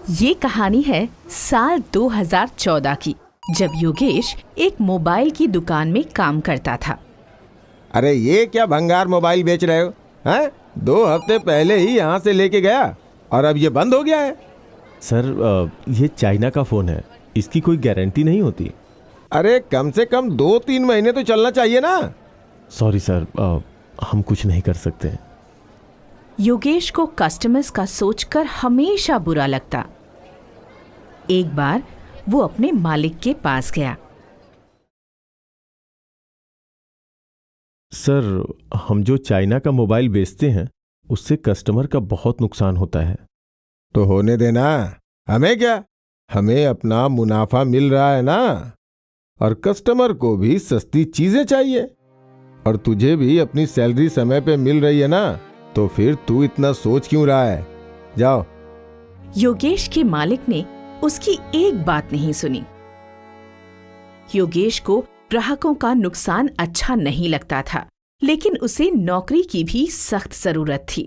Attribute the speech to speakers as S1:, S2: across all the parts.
S1: ये कहानी है साल 2014 की, जब योगेश एक मोबाइल की दुकान में काम करता था।
S2: अरे ये क्या भंगार मोबाइल बेच रहे हो? हैं? 2 हफ्ते पहले ही यहाँ से लेके गया और अब ये बंद हो गया है।
S3: सर ये चाइना का फ़ोन है, इसकी कोई गारंटी नहीं होती।
S2: अरे कम से कम 2-3 महीने तो चलना चाहिए ना।
S3: सॉरी सर, हम कुछ नहीं कर सकते।
S1: योगेश को कस्टमर्स का सोचकर हमेशा बुरा लगता। एक बार वो अपने मालिक के पास गया।
S3: सर, हम जो चाइना का मोबाइल बेचते हैं उससे कस्टमर का बहुत नुकसान होता है।
S2: तो होने देना, हमें क्या, हमें अपना मुनाफा मिल रहा है ना, और कस्टमर को भी सस्ती चीजें चाहिए, और तुझे भी अपनी सैलरी समय पे मिल रही है ना, तो फिर तू इतना सोच क्यों रहा है? जाओ।
S1: योगेश के मालिक ने उसकी एक बात नहीं सुनी। योगेश को ग्राहकों का नुकसान अच्छा नहीं लगता था, लेकिन उसे नौकरी की भी सख्त जरूरत थी।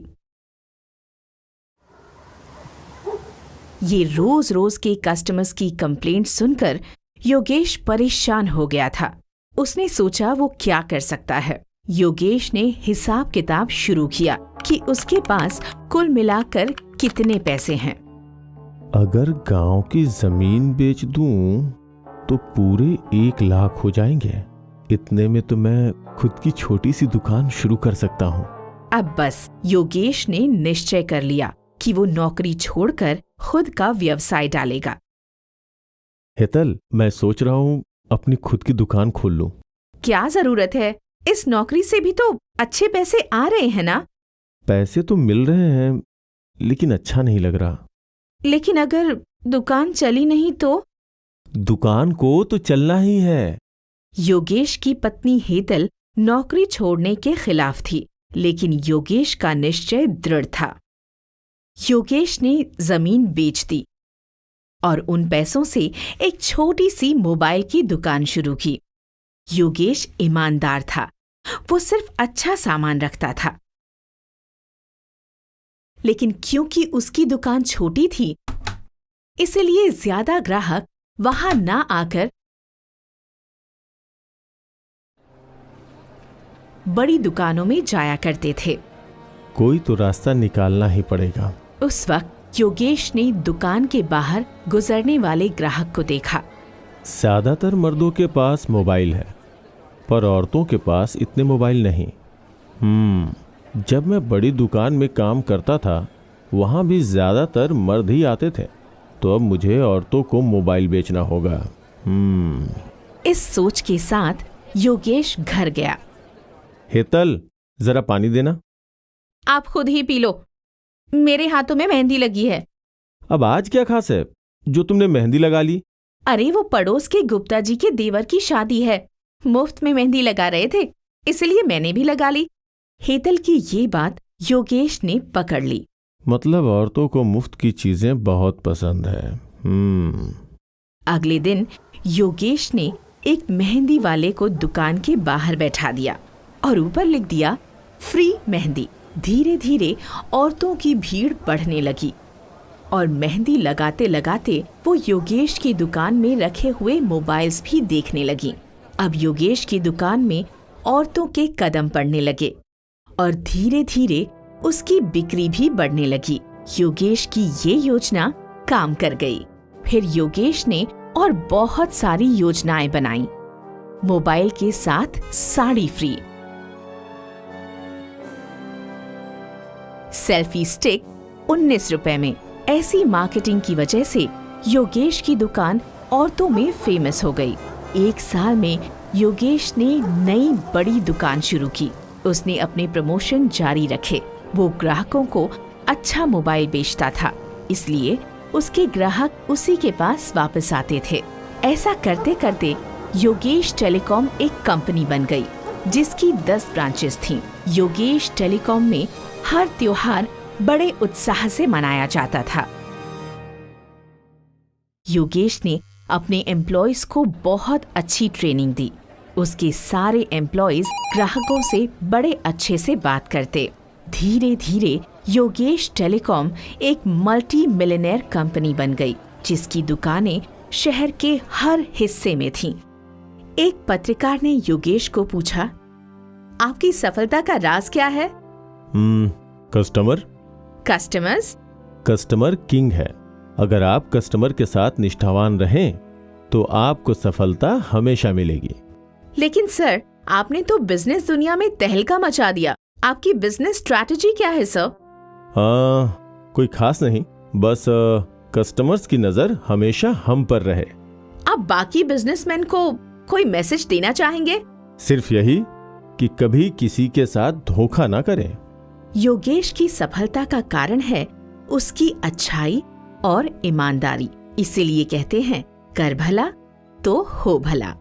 S1: ये रोज रोज के कस्टमर्स की कंप्लेंट सुनकर योगेश परेशान हो गया था। उसने सोचा वो क्या कर सकता है। योगेश ने हिसाब किताब शुरू किया कि उसके पास कुल मिलाकर कितने पैसे हैं।
S3: अगर गांव की जमीन बेच दूं तो पूरे 1 लाख हो जाएंगे। इतने में तो मैं खुद की छोटी सी दुकान शुरू कर सकता हूं।
S1: अब बस योगेश ने निश्चय कर लिया कि वो नौकरी छोड़कर खुद का व्यवसाय डालेगा।
S3: हेतल, मैं सोच रहा हूं अपनी खुद की दुकान खोल लूं।
S1: क्या जरूरत है? इस नौकरी से भी तो अच्छे पैसे आ रहे हैं ना।
S3: पैसे तो मिल रहे हैं, लेकिन अच्छा नहीं लग रहा।
S1: लेकिन अगर दुकान चली नहीं तो?
S3: दुकान को तो चलना ही है।
S1: योगेश की पत्नी हेतल नौकरी छोड़ने के खिलाफ थी, लेकिन योगेश का निश्चय दृढ़ था। योगेश ने जमीन बेच दी और उन पैसों से एक छोटी सी मोबाइल की दुकान शुरू की। योगेश ईमानदार था, वो सिर्फ अच्छा सामान रखता था। लेकिन क्योंकि उसकी दुकान छोटी थी, इसलिए ज्यादा ग्राहक वहां ना आकर बड़ी दुकानों में जाया करते थे।
S3: कोई तो रास्ता निकालना ही पड़ेगा।
S1: उस वक्त योगेश ने दुकान के बाहर गुजरने वाले ग्राहक को देखा।
S3: ज्यादातर मर्दों के पास मोबाइल है, पर औरतों के पास इतने मोबाइल नहीं। जब मैं बड़ी दुकान में काम करता था, वहाँ भी ज्यादातर मर्द ही आते थे, तो अब मुझे औरतों को मोबाइल बेचना होगा।
S1: इस सोच के साथ योगेश घर गया।
S3: हेतल, जरा पानी देना।
S1: आप खुद ही पी लो, मेरे हाथों में मेहंदी लगी है।
S3: अब आज क्या खास है जो तुमने मेहंदी लगा ली?
S1: अरे वो पड़ोस के गुप्ता जी के देवर की शादी है, मुफ्त में मेहंदी लगा रहे थे, इसलिए मैंने भी लगा ली। हेतल की ये बात योगेश ने पकड़ ली।
S3: मतलब औरतों को मुफ्त की चीजें बहुत पसंद है।
S1: अगले दिन योगेश ने एक मेहंदी वाले को दुकान के बाहर बैठा दिया और ऊपर लिख दिया, फ्री मेहंदी। धीरे धीरे औरतों की भीड़ बढ़ने लगी और मेहंदी लगाते लगाते वो योगेश की दुकान में रखे हुए मोबाइल्स भी देखने लगी। अब योगेश की दुकान में औरतों के कदम पड़ने लगे और धीरे धीरे उसकी बिक्री भी बढ़ने लगी। योगेश की ये योजना काम कर गई। फिर योगेश ने और बहुत सारी योजनाएं बनाई। मोबाइल के साथ साड़ी फ्री, सेल्फी स्टिक 19 रुपए में। ऐसी मार्केटिंग की वजह से योगेश की दुकान औरतों में फेमस हो गई। 1 साल में योगेश ने नई बड़ी दुकान शुरू की। उसने अपने प्रमोशन जारी रखे। वो ग्राहकों को अच्छा मोबाइल बेचता था, इसलिए उसके ग्राहक उसी के पास वापस आते थे। ऐसा करते करते योगेश टेलीकॉम एक कंपनी बन गई, जिसकी 10 ब्रांचेस थीं। योगेश टेलीकॉम में हर त्योहार बड़े उत्साह से मनाया जाता था। योगेश ने अपने एम्प्लॉयज को बहुत अच्छी ट्रेनिंग दी। उसके सारे एम्प्लॉयज ग्राहकों से बड़े अच्छे से बात करते। धीरे धीरे योगेश टेलीकॉम एक मल्टी मिलियनेयर कंपनी बन गई, जिसकी दुकानें शहर के हर हिस्से में थीं। एक पत्रकार ने योगेश को पूछा, आपकी सफलता का राज क्या है?
S3: कस्टमर।
S1: कस्टमर्स?
S3: कस्टमर किंग है। अगर आप कस्टमर के साथ निष्ठावान रहें तो आपको सफलता हमेशा मिलेगी।
S1: लेकिन सर, आपने तो बिजनेस दुनिया में तहलका मचा दिया। आपकी बिजनेस स्ट्रैटेजी क्या है सर?
S3: कोई खास नहीं, बस कस्टमर्स की नजर हमेशा हम पर रहे।
S1: आप बाकी बिजनेसमैन को कोई मैसेज देना चाहेंगे?
S3: सिर्फ यही कि कभी किसी के साथ धोखा ना करें।
S1: योगेश की सफलता का कारण है उसकी अच्छाई और ईमानदारी। इसीलिए कहते हैं, कर भला तो हो भला।